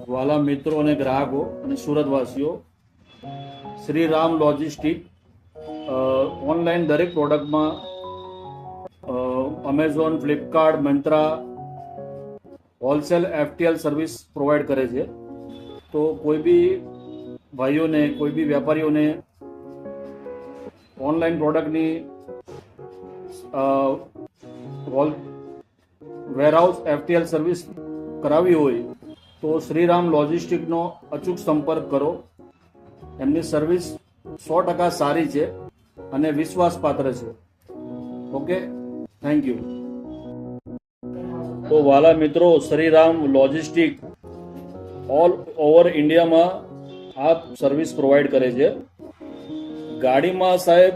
વાલા મિત્રો અને ગ્રાહકો અને સુરતવાસીઓ, શ્રી રામ લોજિસ્ટિક ઓનલાઈન દરેક પ્રોડક્ટમાં Amazon, Flipkart, Myntra wholesale FTL service provide કરે છે. તો કોઈ બી ભાઈઓને, કોઈ બી વેપારીઓને ઓનલાઈન પ્રોડક્ટની વેરહાઉસ એફટીએલ સર્વિસ કરાવી હોય તો શ્રીરામ લોજિસ્ટિકનો અચૂક સંપર્ક કરો. એમની સર્વિસ 100% સારી છે અને વિશ્વાસપાત્ર છે. Okay, thank you. તો વાલા મિત્રો, શ્રીરામ લોજિસ્ટિક ઓલ ઓવર ઇન્ડિયામાં આ સર્વિસ પ્રોવાઈડ કરે છે. ગાડીમાં સાહેબ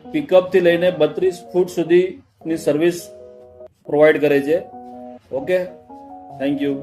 પિકઅપથી લઈને 32 ફૂટ સુધીની સર્વિસ પ્રોવાઈડ કરે છે. Okay, thank you.